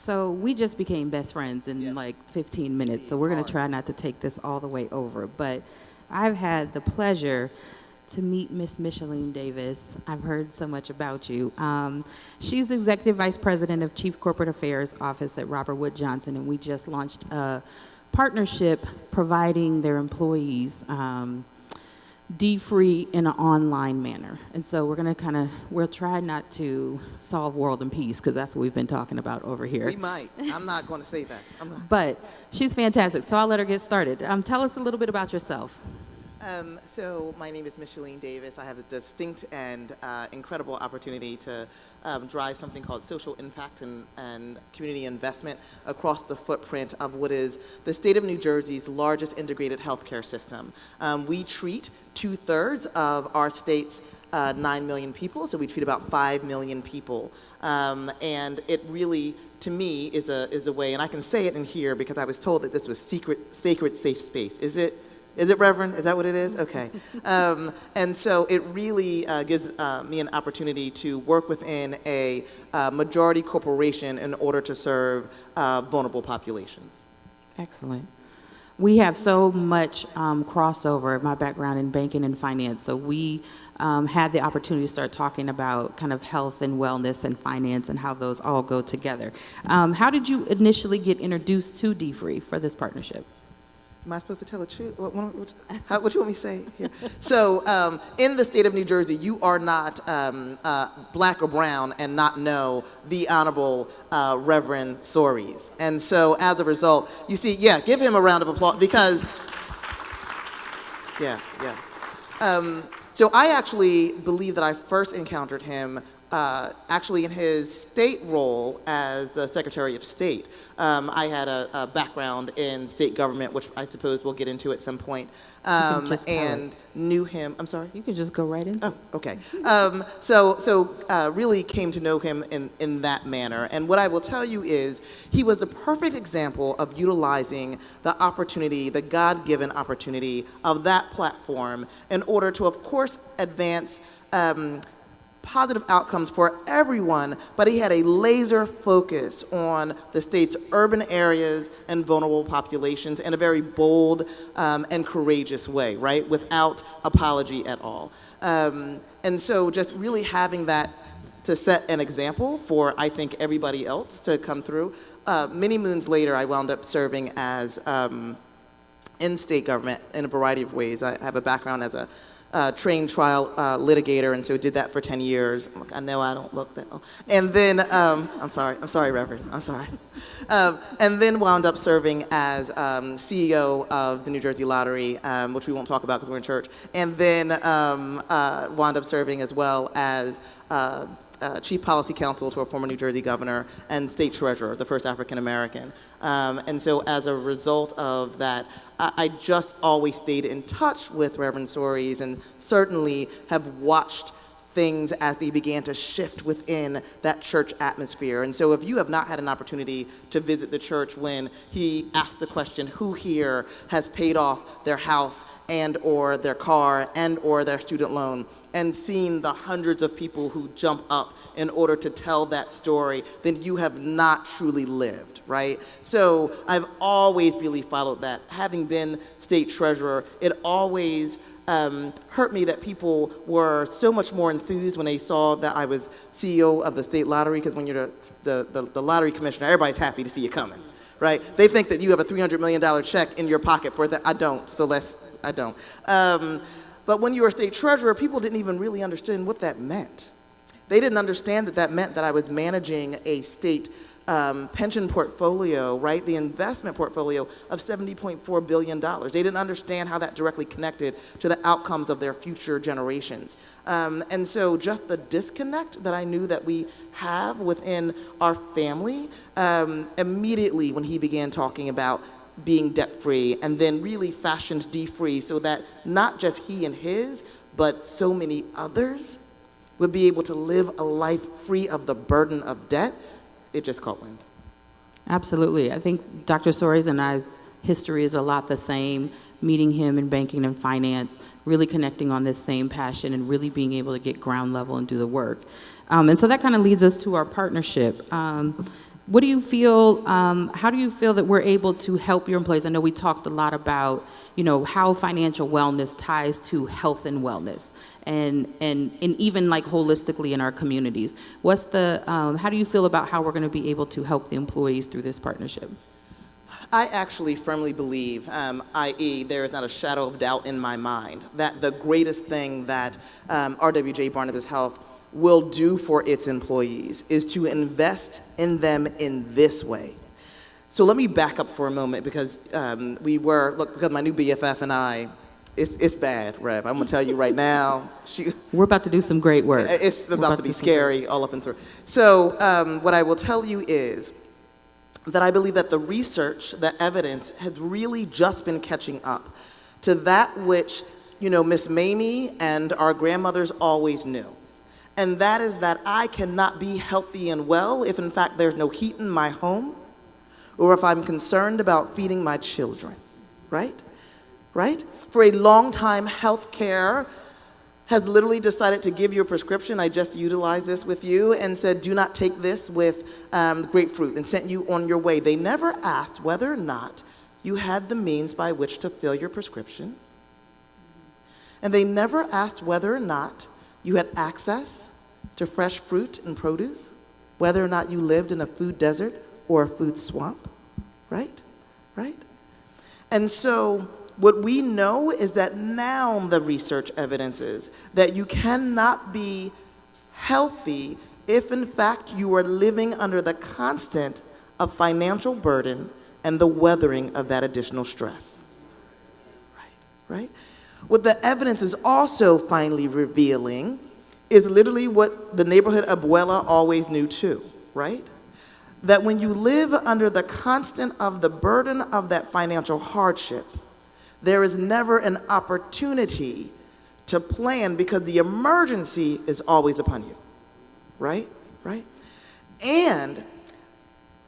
So we just became best friends in Yes. like 15 minutes, so we're going to try not to take this all the way over. But I've had the pleasure to meet Miss Micheline Davis. I've heard so much about you. She's the Executive Vice President of Chief Corporate Affairs Office at Robert Wood Johnson, and we just launched a partnership providing their employees dfree in an online manner. And so we're going to we'll try not to solve world and peace, because that's what we've been talking about over here. We might. I'm not going to say that. I'm not. But she's fantastic, so I'll let her get started. Tell us a little bit about yourself. So my name is Micheline Davis. I have a distinct and incredible opportunity to drive something called social impact and community investment across the footprint of what is the state of New Jersey's largest integrated healthcare system. We treat 2/3 of our state's 9 million people, so we treat about 5 million people. And it really, to me, is a way, and I can say it in here because I was told that this was sacred, safe space. Is it, Reverend? Is that what it is? Okay. And so it really gives me an opportunity to work within a majority corporation in order to serve vulnerable populations. Excellent. We have so much crossover, my background in banking and finance, so we had the opportunity to start talking about kind of health and wellness and finance and how those all go together. How did you initially get introduced to dfree for this partnership? Am I supposed to tell the truth? What you want me to say here? So in the state of New Jersey, you are not black or brown and not know the Honorable Reverend Soares. And so as a result, you see, give him a round of applause because, so I actually believe that I first encountered him actually in his state role as the Secretary of State. I had a background in state government, which I suppose we'll get into at some point, and knew him. I'm sorry? You can just go right into it. Oh, okay. So really came to know him in that manner. And what I will tell you is he was a perfect example of utilizing the opportunity, the God-given opportunity of that platform in order to, of course, advance positive outcomes for everyone, but he had a laser focus on the state's urban areas and vulnerable populations in a very bold and courageous way, right? Without apology at all. And so just really having that to set an example for, I think, everybody else to come through. Many moons later, I wound up serving as in state government in a variety of ways. I have a background as a trained trial litigator, and so did that for 10 years. Look, I know I don't look that well. And then, I'm sorry, Reverend, I'm sorry. And then wound up serving as CEO of the New Jersey Lottery, which we won't talk about because we're in church. And then wound up serving as well as Chief Policy Counsel to a former New Jersey governor and state treasurer, the first African American. And so as a result of that, I just always stayed in touch with Reverend Soares and certainly have watched things as they began to shift within that church atmosphere. And so if you have not had an opportunity to visit the church when he asked the question, who here has paid off their house and or their car and or their student loan, and seen the hundreds of people who jump up in order to tell that story, then you have not truly lived, right? So I've always really followed that. Having been state treasurer, it always hurt me that people were so much more enthused when they saw that I was CEO of the state lottery, because when you're the lottery commissioner, everybody's happy to see you coming, right? They think that you have a $300 million check in your pocket for that. I don't, so I don't. But when you were a state treasurer, people didn't even really understand what that meant. They didn't understand that that meant that I was managing a state pension portfolio, right? The investment portfolio of $70.4 billion. They didn't understand how that directly connected to the outcomes of their future generations. And so just the disconnect that I knew that we have within our family, immediately when he began talking about being debt-free, and then really fashioned dfree so that not just he and his, but so many others would be able to live a life free of the burden of debt, it just caught wind. Absolutely. I think Dr. Soares and I's history is a lot the same, meeting him in banking and finance, really connecting on this same passion and really being able to get ground level and do the work. And so that kind of leads us to our partnership. What do you feel, how do you feel that we're able to help your employees? I know we talked a lot about, how financial wellness ties to health and wellness and even like holistically in our communities. How do you feel about how we're going to be able to help the employees through this partnership? I actually firmly believe, i.e., there is not a shadow of doubt in my mind, that the greatest thing that RWJ Barnabas Health will do for its employees is to invest in them in this way. So let me back up for a moment because because my new BFF and I, it's bad, Rev. I'm gonna tell you right now. We're about to do some great work. It's about to be scary all up and through. So what I will tell you is that I believe that the research, the evidence, has really just been catching up to that which, Miss Mamie and our grandmothers always knew. And that is that I cannot be healthy and well if, in fact, there's no heat in my home or if I'm concerned about feeding my children, right? Right? For a long time, healthcare has literally decided to give you a prescription. I just utilized this with you and said, do not take this with grapefruit and sent you on your way. They never asked whether or not you had the means by which to fill your prescription. And they never asked whether or not you had access to fresh fruit and produce, whether or not you lived in a food desert or a food swamp, right? Right? And so what we know is that now the research evidence is that you cannot be healthy if in fact you are living under the constant of financial burden and the weathering of that additional stress. Right? What the evidence is also finally revealing is literally what the neighborhood abuela always knew too, right? That when you live under the constant of the burden of that financial hardship, there is never an opportunity to plan because the emergency is always upon you, right? Right? And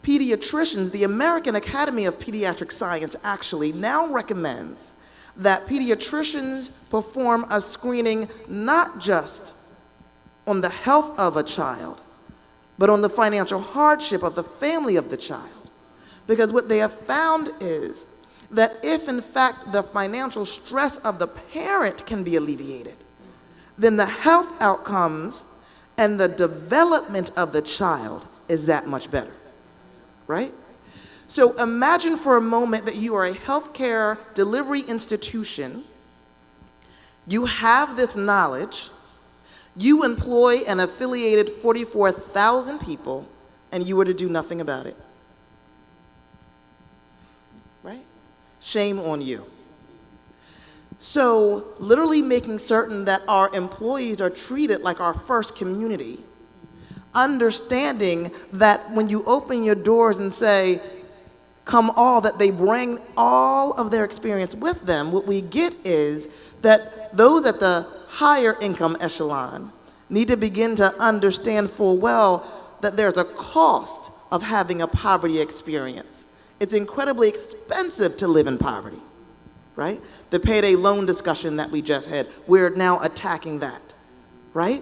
pediatricians, the American Academy of Pediatric Science actually now recommends that pediatricians perform a screening not just on the health of a child, but on the financial hardship of the family of the child. Because what they have found is that if in fact the financial stress of the parent can be alleviated, then the health outcomes and the development of the child is that much better, right? So imagine for a moment that you are a healthcare delivery institution, you have this knowledge, you employ an affiliated 44,000 people, and you were to do nothing about it, right? Shame on you. So literally making certain that our employees are treated like our first community, understanding that when you open your doors and say, come all, that they bring all of their experience with them, what we get is that those at the higher income echelon need to begin to understand full well that there's a cost of having a poverty experience. It's incredibly expensive to live in poverty, right? The payday loan discussion that we just had, we're now attacking that, right?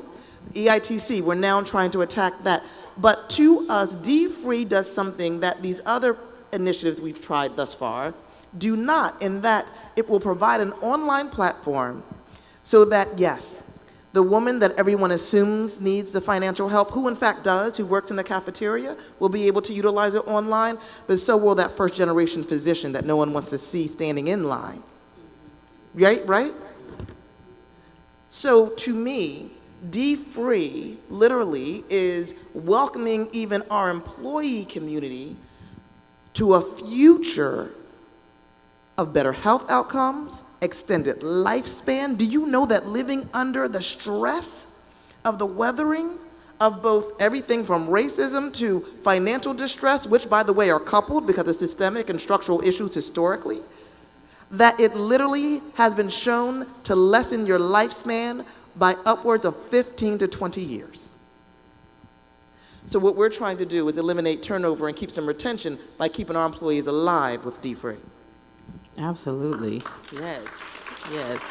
EITC, we're now trying to attack that. But to us, dfree does something that these other initiatives we've tried thus far do not, in that it will provide an online platform so that, yes, the woman that everyone assumes needs the financial help, who in fact does, who works in the cafeteria, will be able to utilize it online, but so will that first generation physician that no one wants to see standing in line. Right? So to me, dfree literally is welcoming even our employee community to a future of better health outcomes, extended lifespan. Do you know that living under the stress of the weathering of both everything from racism to financial distress, which by the way are coupled because of systemic and structural issues historically, that it literally has been shown to lessen your lifespan by upwards of 15 to 20 years. So what we're trying to do is eliminate turnover and keep some retention by keeping our employees alive with dfree. Absolutely. Yes.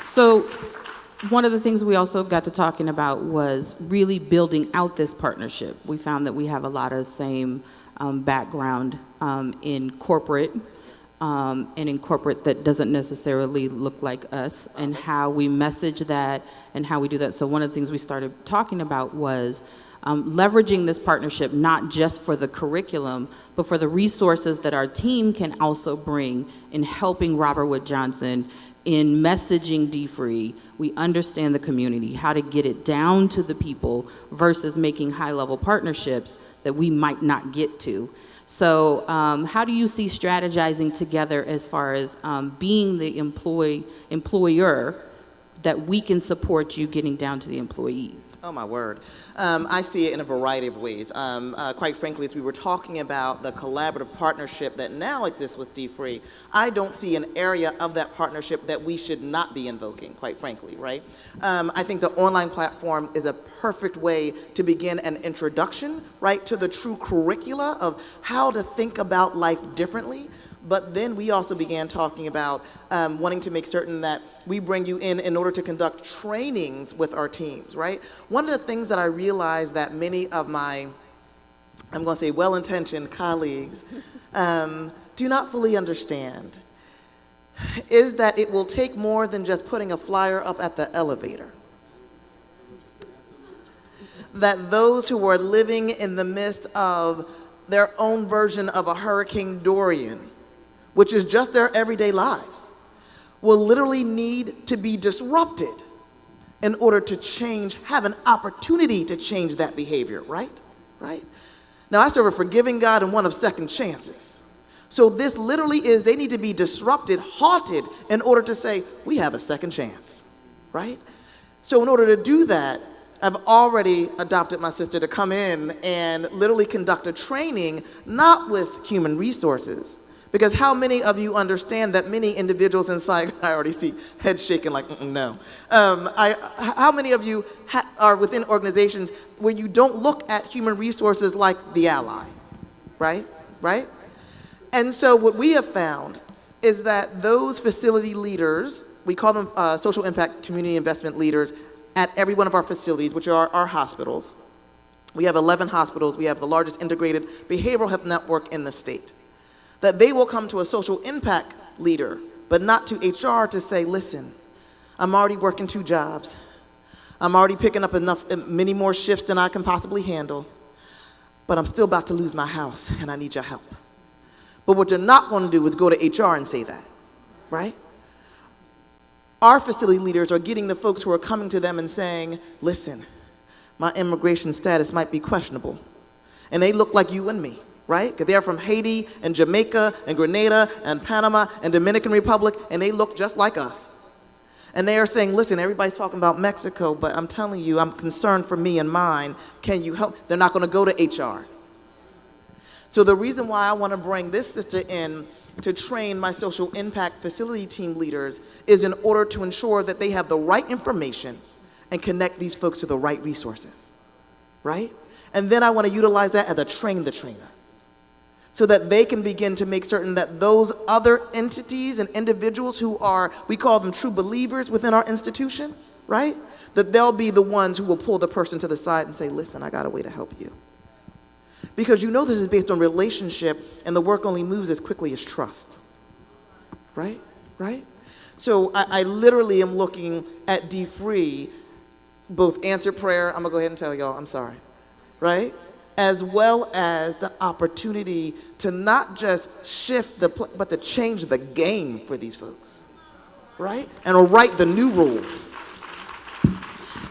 So One of the things we also got to talking about was really building out this partnership. We found that we have a lot of same background in corporate, and in corporate that doesn't necessarily look like us, and how we message that and how we do that. So one of the things we started talking about was leveraging this partnership not just for the curriculum, but for the resources that our team can also bring in helping Robert Wood Johnson in messaging dfree. We understand the community, how to get it down to the people versus making high-level partnerships that we might not get to. So how do you see strategizing together as far as being the employer that we can support you getting down to the employees? Oh, my word. I see it in a variety of ways. Quite frankly, as we were talking about the collaborative partnership that now exists with dfree, I don't see an area of that partnership that we should not be invoking, quite frankly, right? I think the online platform is a perfect way to begin an introduction, right, to the true curricula of how to think about life differently. But then we also began talking about wanting to make certain that we bring you in order to conduct trainings with our teams, right? One of the things that I realized that many of my, I'm going to say well-intentioned colleagues do not fully understand is that it will take more than just putting a flyer up at the elevator. That those who are living in the midst of their own version of a Hurricane Dorian, which is just their everyday lives, will literally need to be disrupted in order to change, have an opportunity to change that behavior, right? Right? Now, I serve a forgiving God and one of second chances. So this literally is, they need to be disrupted, halted, in order to say, we have a second chance, right? So in order to do that, I've already adopted my sister to come in and literally conduct a training, not with human resources, because how many of you understand that many individuals inside, I already see heads shaking like, no. How many of you are within organizations where you don't look at human resources like the ally, right? Right? And so what we have found is that those facility leaders, we call them social impact community investment leaders, at every one of our facilities, which are our hospitals. We have 11 hospitals. We have the largest integrated behavioral health network in the state. That they will come to a social impact leader, but not to HR to say, listen, I'm already working 2 jobs. I'm already picking up many more shifts than I can possibly handle, but I'm still about to lose my house and I need your help. But what you're not going to do is go to HR and say that, right? Our facility leaders are getting the folks who are coming to them and saying, listen, my immigration status might be questionable. And they look like you and me, right? Because they're from Haiti and Jamaica and Grenada and Panama and Dominican Republic, and they look just like us. And they are saying, listen, everybody's talking about Mexico, but I'm telling you, I'm concerned for me and mine. Can you help? They're not going to go to HR. So the reason why I want to bring this sister in to train my social impact facility team leaders is in order to ensure that they have the right information and connect these folks to the right resources, right? And then I want to utilize that as a train the trainer, so that they can begin to make certain that those other entities and individuals who are, we call them true believers within our institution, right? That they'll be the ones who will pull the person to the side and say, listen, I got a way to help you. Because you know this is based on relationship, and the work only moves as quickly as trust, right? Right? So I literally am looking at dfree, both answer prayer, I'm going to go ahead and tell y'all, I'm sorry, right? As well as the opportunity to not just shift but to change the game for these folks, right? And write the new rules.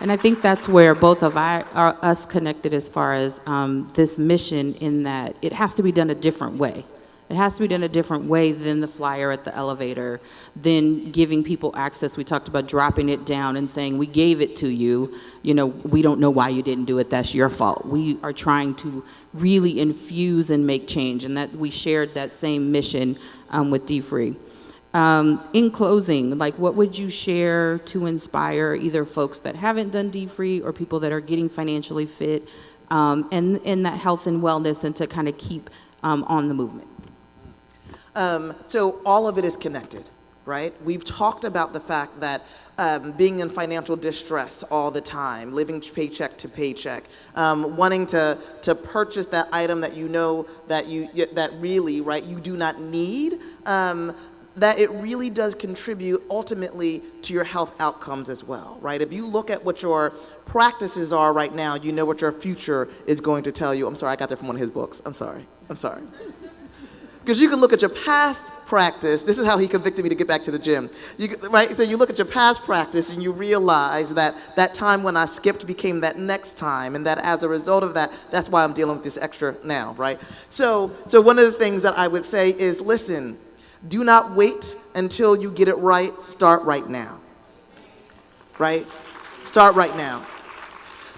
And I think that's where both of us connected as far as this mission, in that it has to be done a different way. It has to be done a different way than the flyer at the elevator, than giving people access. We talked about dropping it down and saying, we gave it to you. You know, we don't know why you didn't do it. That's your fault. We are trying to really infuse and make change, and that we shared that same mission with dfree. In closing, like, what would you share to inspire either folks that haven't done dfree or people that are getting financially fit, and in that health and wellness, and to kind of keep on the movement? So all of it is connected, right? We've talked about the fact that being in financial distress all the time, living paycheck to paycheck, wanting to purchase that item that you know that really, right, you do not need, that it really does contribute ultimately to your health outcomes as well, right? If you look at what your practices are right now, you know what your future is going to tell you. I'm sorry, I got that from one of his books. I'm sorry. Because you can look at your past practice. This is how he convicted me to get back to the gym. Right? So you look at your past practice and you realize that that time when I skipped became that next time, and that as a result of that, that's why I'm dealing with this extra now, right? So one of the things that I would say is, listen, do not wait until you get it right. Start right now. Right? Start right now.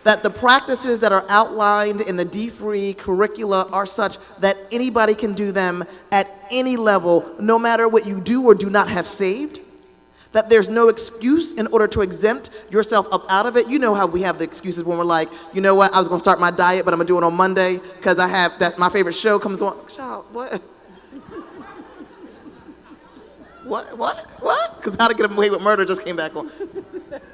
That the practices that are outlined in the dfree curricula are such that anybody can do them at any level, no matter what you do or do not have saved. That there's no excuse in order to exempt yourself up out of it. You know how we have the excuses when we're like, you know what, I was going to start my diet, but I'm going to do it on Monday because I have that, my favorite show comes on. Child, what? What? Because How to Get Away with Murder just came back on.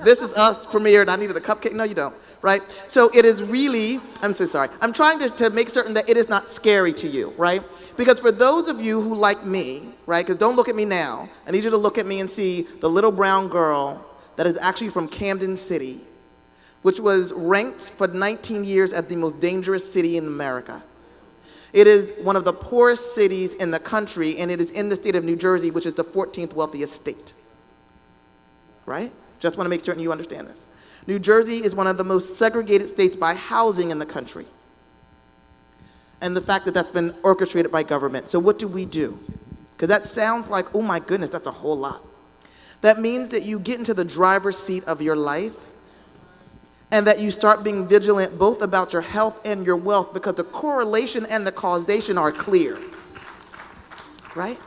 This Is Us premiered. I needed a cupcake. No, you don't. Right? So it is really, I'm so sorry. I'm trying to make certain that it is not scary to you, right? Because for those of you who like me, right, because don't look at me now. I need you to look at me and see the little brown girl that is actually from Camden City, which was ranked for 19 years as the most dangerous city in America. It is one of the poorest cities in the country, and it is in the state of New Jersey, which is the 14th wealthiest state. Right? Just want to make certain you understand this. New Jersey is one of the most segregated states by housing in the country. And the fact that that's been orchestrated by government. So what do? Because that sounds like, oh my goodness, that's a whole lot. That means that you get into the driver's seat of your life, and that you start being vigilant both about your health and your wealth, because the correlation and the causation are clear. Right?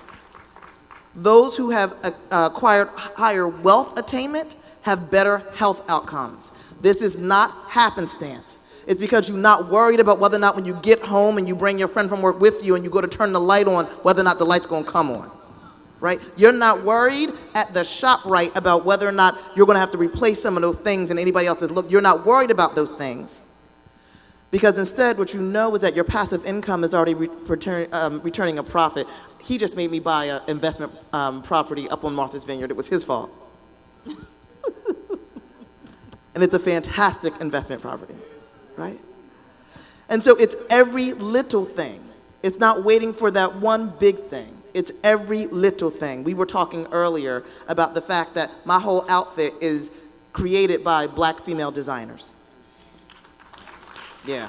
Those who have acquired higher wealth attainment have better health outcomes. This is not happenstance. It's because you're not worried about whether or not when you get home and you bring your friend from work with you and you go to turn the light on, whether or not the light's going to come on. Right? You're not worried at the ShopRite about whether or not you're going to have to replace some of those things and anybody else says, look, you're not worried about those things. Because instead, what you know is that your passive income is already returning a profit. He just made me buy an investment property up on Martha's Vineyard. It was his fault. And it's a fantastic investment property, right? And so it's every little thing. It's not waiting for that one big thing. It's every little thing. We were talking earlier about the fact that my whole outfit is created by black female designers. Yeah.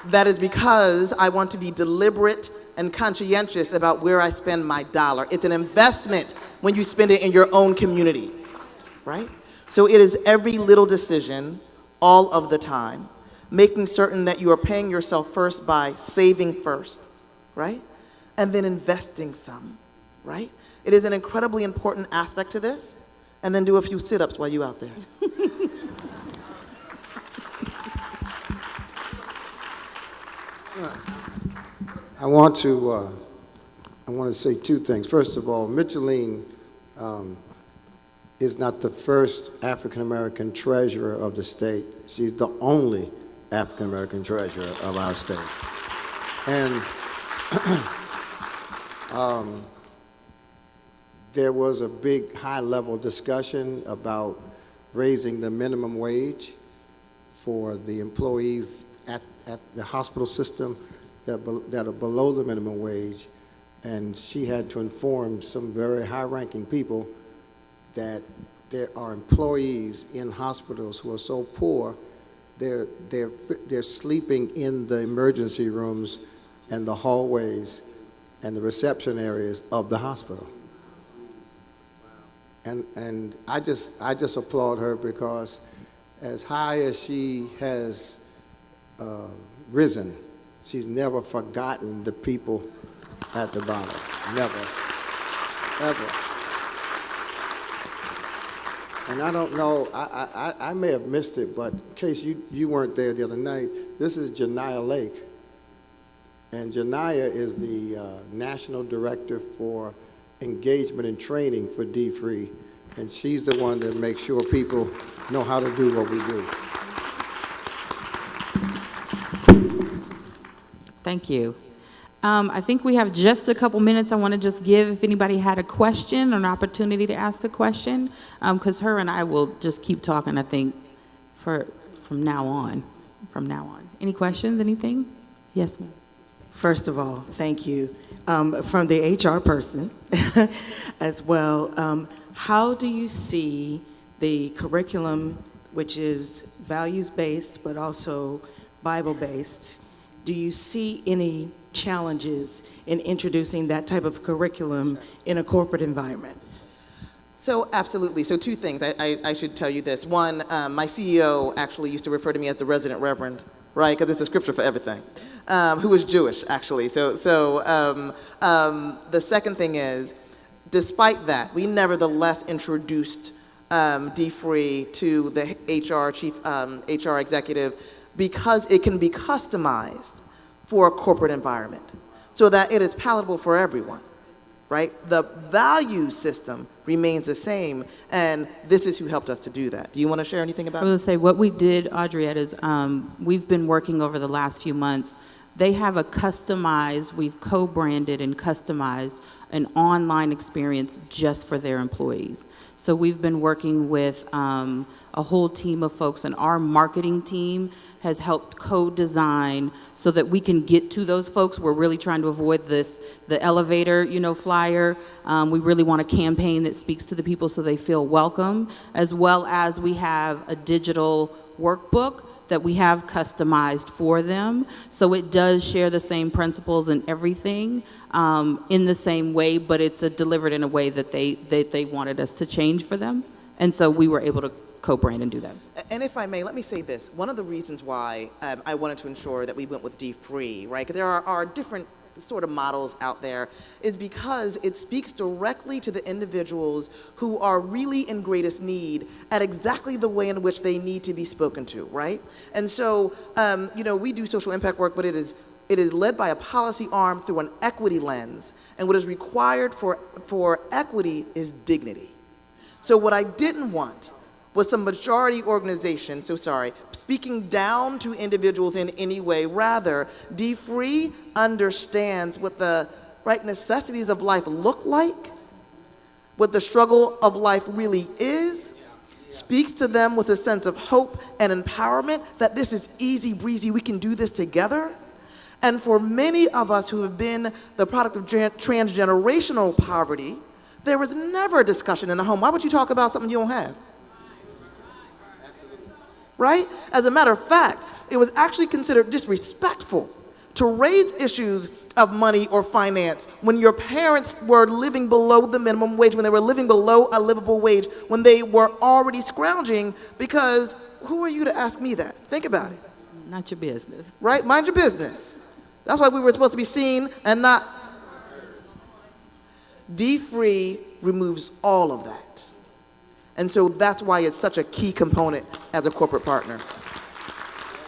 That is because I want to be deliberate and conscientious about where I spend my dollar. It's an investment when you spend it in your own community, right? So it is every little decision, all of the time, making certain that you are paying yourself first by saving first, right? And then investing some, right? It is an incredibly important aspect to this. And then do a few sit-ups while you're out there. I want to say two things. First of all, Micheline is not the first African-American treasurer of the state. She's the only African-American treasurer of our state. And there was a big high-level discussion about raising the minimum wage for the employees at the hospital system that are below the minimum wage. And she had to inform some very high-ranking people that there are employees in hospitals who are so poor they're sleeping in the emergency rooms and the hallways and the reception areas of the hospital. And I just applaud her, because as high as she has risen, she's never forgotten the people at the bottom. Never. Ever. And I don't know, I may have missed it, but in case you weren't there the other night, this is Janiyah Lake. And Janiyah is the National Director for engagement and training for dfree, and she's the one that makes sure people know how to do what we do. Thank you. I think we have just a couple minutes. I want to just give, if anybody had a question or an opportunity to ask a question, because her and I will just keep talking, I think, from now on. Any questions, anything? Yes, ma'am. First of all, thank you. From the HR person as well, how do you see the curriculum, which is values-based but also Bible-based, do you see any challenges in introducing that type of curriculum in a corporate environment? So absolutely. So two things. I should tell you this. One, my CEO actually used to refer to me as the resident reverend, right? Because it's a scripture for everything. Who was Jewish, actually. So the second thing is, despite that, we nevertheless introduced dfree to the chief HR executive because it can be customized for a corporate environment so that it is palatable for everyone, right? The value system remains the same, and this is who helped us to do that. Do you want to share anything about I was going to say, what we did, Audriette, is we've been working over the last few months. They have a customized, we've co-branded and customized an online experience just for their employees. So we've been working with a whole team of folks, and our marketing team has helped co-design so that we can get to those folks. We're really trying to avoid the elevator, flyer. We really want a campaign that speaks to the people so they feel welcome, as well as we have a digital workbook that we have customized for them. So it does share the same principles and everything in the same way, but it's delivered in a way that they wanted us to change for them. And so we were able to co-brand and do that. And if I may, let me say this. One of the reasons why I wanted to ensure that we went with dfree, right? Because there are different sort of models out there, is because it speaks directly to the individuals who are really in greatest need at exactly the way in which they need to be spoken to, right? And so, we do social impact work, but it is led by a policy arm through an equity lens. And what is required for equity is dignity. So what I didn't want was some majority organization, speaking down to individuals in any way. Rather, dfree understands what the necessities of life look like, what the struggle of life really is, speaks to them with a sense of hope and empowerment, that this is easy breezy, we can do this together. And for many of us who have been the product of transgenerational poverty, there was never a discussion in the home. Why would you talk about something you don't have? Right? As a matter of fact, it was actually considered disrespectful to raise issues of money or finance when your parents were living below the minimum wage, when they were living below a livable wage, when they were already scrounging, because who are you to ask me that? Think about it. Not your business. Right? Mind your business. That's why we were supposed to be seen and not. dfree removes all of that. And so that's why it's such a key component as a corporate partner.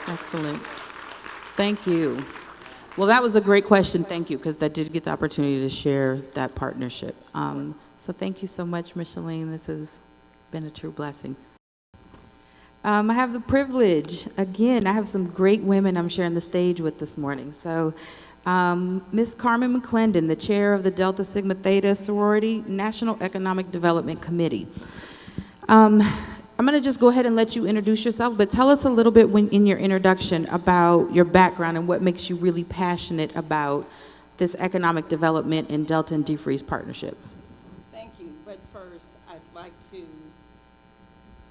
Excellent. Thank you. Well, that was a great question. Thank you, because that did get the opportunity to share that partnership. So thank you so much, Micheline. This has been a true blessing. I have the privilege, again, I have some great women I'm sharing the stage with this morning. So Ms. Carmen McClendon, the chair of the Delta Sigma Theta Sorority National Economic Development Committee. I'm going to just go ahead and let you introduce yourself, but tell us a little bit in your introduction about your background and what makes you really passionate about this economic development in Delta and dfree's partnership. Thank you. But first, I'd like to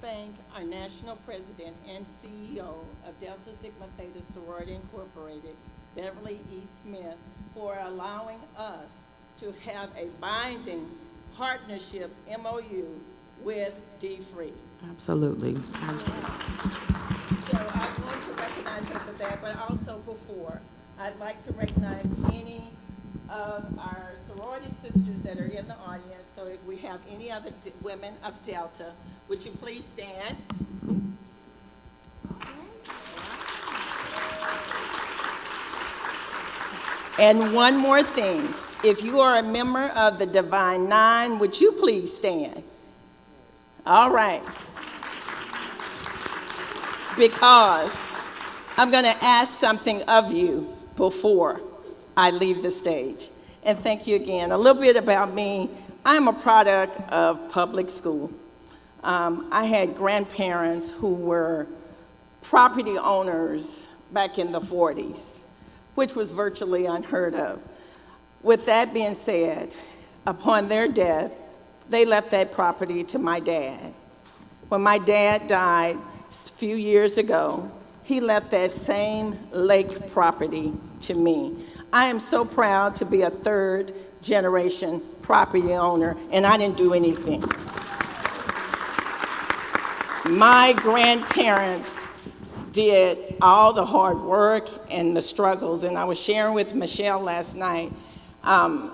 thank our national president and CEO of Delta Sigma Theta Sorority Incorporated, Beverly E. Smith, for allowing us to have a binding partnership MOU with dfree. Absolutely. So I want to recognize her for that, but also before, I'd like to recognize any of our sorority sisters that are in the audience. So if we have any other women of Delta, would you please stand? And one more thing, If you are a member of the Divine Nine, would you please stand? All right. Because I'm going to ask something of you before I leave the stage. And thank you again. A little bit about me. I'm a product of public school. I had grandparents who were property owners back in the 40s, which was virtually unheard of. With that being said, upon their death, they left that property to my dad. When my dad died a few years ago, he left that same lake property to me. I am so proud to be a third generation property owner, and I didn't do anything. My grandparents did all the hard work and the struggles, and I was sharing with Michelle last night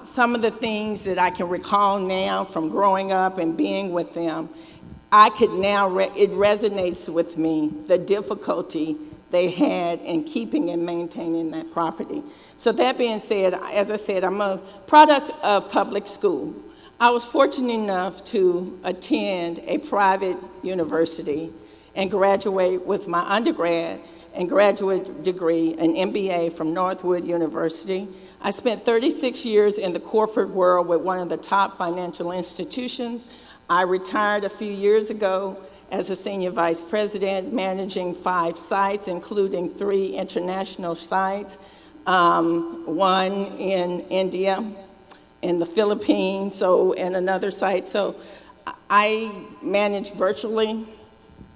some of the things that I can recall now from growing up and being with them. I could now, it resonates with me, the difficulty they had in keeping and maintaining that property. So that being said, as I said, I'm a product of public school. I was fortunate enough to attend a private university and graduate with my undergrad and graduate degree, an MBA from Northwood University. I spent 36 years in the corporate world with one of the top financial institutions. I retired a few years ago as a senior vice president, managing 5 sites, including 3 international sites, one in India, in the Philippines, and another site. So I manage virtually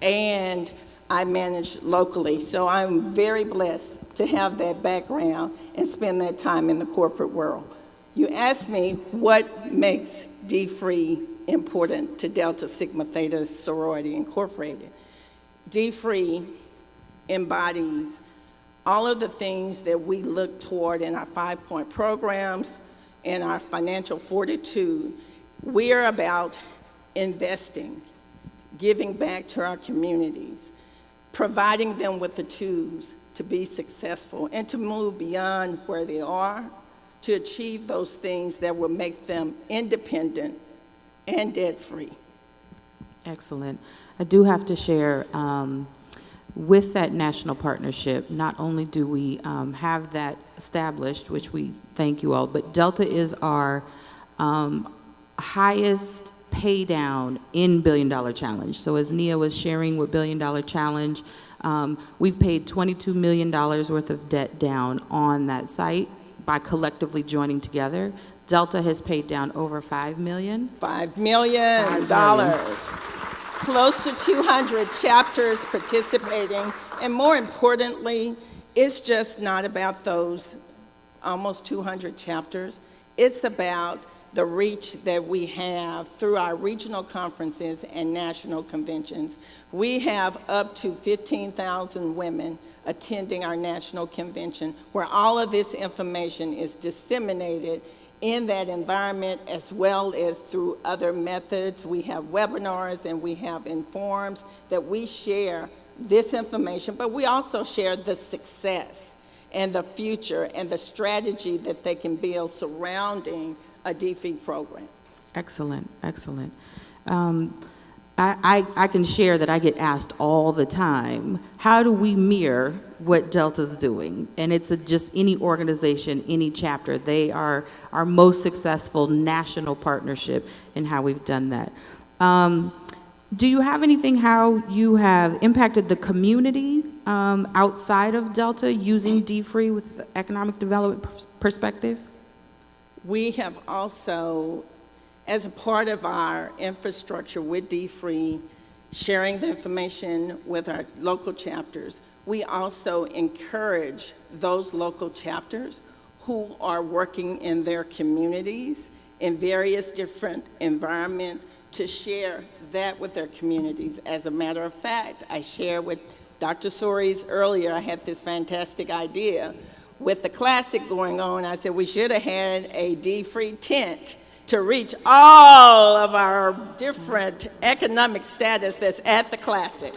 and I manage locally. So I'm very blessed to have that background and spend that time in the corporate world. You asked me what makes dfree important to Delta Sigma Theta Sorority Incorporated. dfree embodies all of the things that we look toward in our 5-point programs and our financial fortitude. We are about investing, giving back to our communities, providing them with the tools to be successful and to move beyond where they are to achieve those things that will make them independent and debt-free. Excellent. I do have to share, with that national partnership, not only do we have that established, which we thank you all, but Delta is our highest pay down in Billion Dollar Challenge. So as Nia was sharing with Billion Dollar Challenge, we've paid $22 million worth of debt down on that site by collectively joining together. Delta has paid down over $5 million. $5 million. Close to 200 chapters participating. And more importantly, it's just not about those almost 200 chapters. It's about the reach that we have through our regional conferences and national conventions. We have up to 15,000 women attending our national convention, where all of this information is disseminated in that environment, as well as through other methods. We have webinars and we have inforums that we share this information, but we also share the success and the future and the strategy that they can build surrounding a dfree program. Excellent, excellent. I can share that I get asked all the time, how do we mirror what Delta's doing? And it's just any organization, any chapter, they are our most successful national partnership in how we've done that. Do you have anything how you have impacted the community outside of Delta using dfree with economic development perspective? We have also, as a part of our infrastructure with dfree, sharing the information with our local chapters, we also encourage those local chapters who are working in their communities in various different environments to share that with their communities. As a matter of fact, I shared with Dr. Soares earlier, I had this fantastic idea. With the classic going on, I said we should have had a dfree tent to reach all of our different economic status that's at the classic.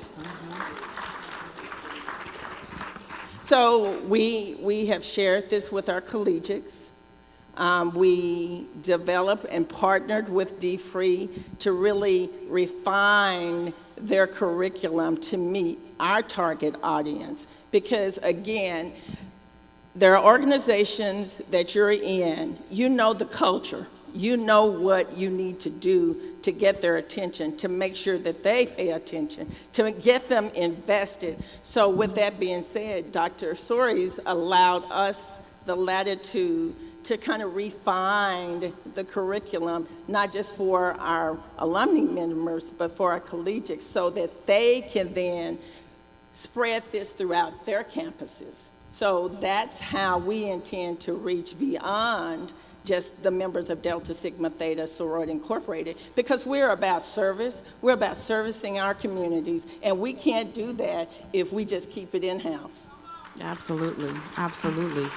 So we have shared this with our collegiates. We developed and partnered with dfree to really refine their curriculum to meet our target audience. Because again, there are organizations that you're in, you know the culture, you know what you need to do to get their attention, to make sure that they pay attention, to get them invested. So with that being said, Dr. Soares allowed us the latitude to kind of refine the curriculum, not just for our alumni members, but for our collegiates, so that they can then spread this throughout their campuses. So that's how we intend to reach beyond just the members of Delta Sigma Theta Sorority Incorporated, because we're about service, we're about servicing our communities, and we can't do that if we just keep it in-house. Absolutely, absolutely.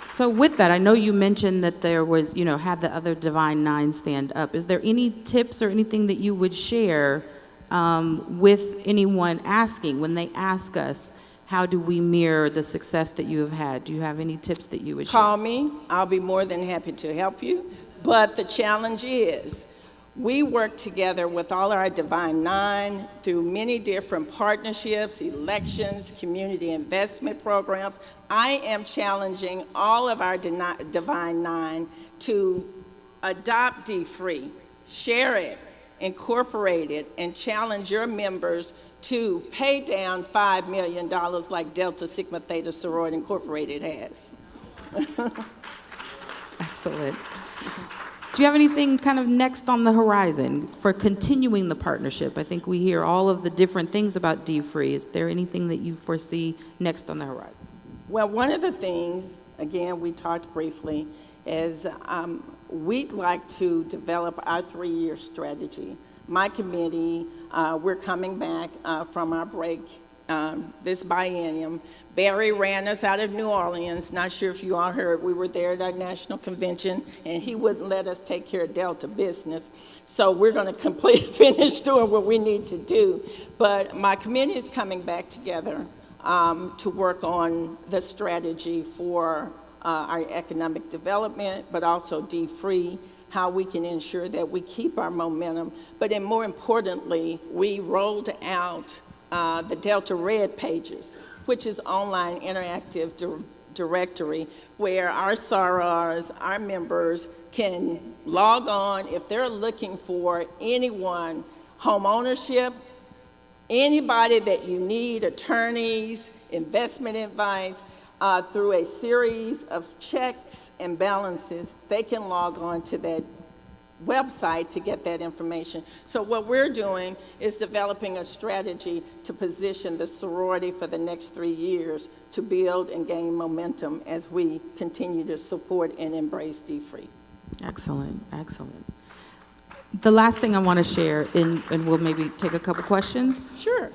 So with that, I know you mentioned that there was, had the other Divine Nine stand up. Is there any tips or anything that you would share with anyone asking, when they ask us, how do we mirror the success that you have had? Do you have any tips that you would share? Call me. I'll be more than happy to help you. But the challenge is, we work together with all our Divine Nine through many different partnerships, elections, community investment programs. I am challenging all of our Divine Nine to adopt dfree, share it, incorporate it, and challenge your members to pay down $5 million like Delta Sigma Theta Sorority Incorporated has. Excellent. Do you have anything kind of next on the horizon for continuing the partnership? I think we hear all of the different things about dfree. Is there anything that you foresee next on the horizon? Well, one of the things, again, we talked briefly, is we'd like to develop our 3-year strategy. My committee, we're coming back from our break this biennium. Barry ran us out of New Orleans. Not sure if you all heard, we were there at our national convention, and he wouldn't let us take care of Delta business. So we're going to finish doing what we need to do. But my committee is coming back together to work on the strategy for our economic development, but also dfree, how we can ensure that we keep our momentum. But then more importantly, we rolled out the Delta Red pages, which is online interactive directory where our sorors, our members can log on if they're looking for anyone, home ownership, anybody that you need, attorneys, investment advice, through a series of checks and balances, they can log on to that website to get that information. So what we're doing is developing a strategy to position the sorority for the next 3 years to build and gain momentum as we continue to support and embrace dfree. Excellent, excellent. The last thing I want to share, and we'll maybe take a couple questions. Sure.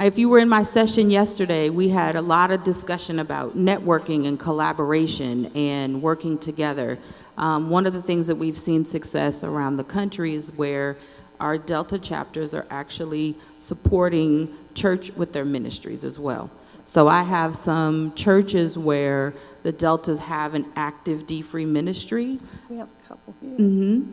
If you were in my session yesterday, we had a lot of discussion about networking and collaboration and working together. One of the things that we've seen success around the country is where our Delta chapters are actually supporting church with their ministries as well. So I have some churches where the Deltas have an active dfree ministry. We have a couple here. Mm-hmm.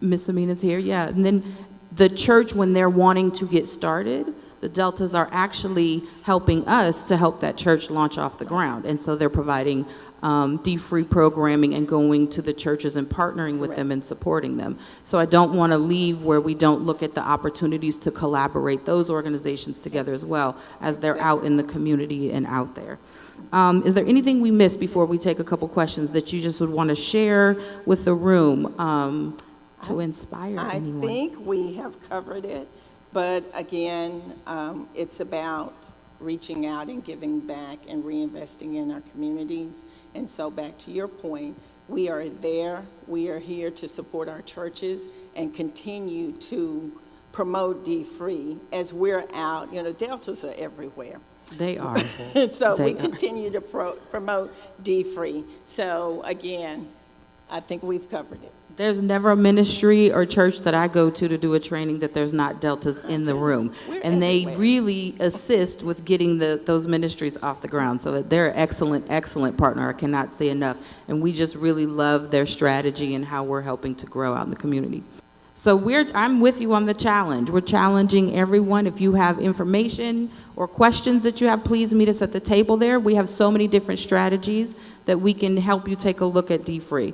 Miss Amina's here, yeah. And then the church, when they're wanting to get started, the Deltas are actually helping us to help that church launch off the ground. And so they're providing dfree programming and going to the churches and partnering with them and supporting them. So I don't want to leave where we don't look at the opportunities to collaborate those organizations together as well as they're out in the community and out there. Is there anything we missed before we take a couple questions that you just would want to share with the room to inspire anyone? I think we have covered it, but again, it's about reaching out and giving back and reinvesting in our communities. And so back to your point, we are there, we are here to support our churches and continue to promote dfree as we're out. You know, Deltas are everywhere. They are. So we continue to promote dfree. So again, I think we've covered it. There's never a ministry or church that I go to do a training that there's not Deltas in the room. We're And they everywhere. really assist with getting those ministries off the ground. So they're an excellent, excellent partner. I cannot say enough. And we just really love their strategy and how we're helping to grow out in the community. So I'm with you on the challenge. We're challenging everyone. If you have information or questions that you have, please meet us at the table there. We have so many different strategies that we can help you take a look at dfree.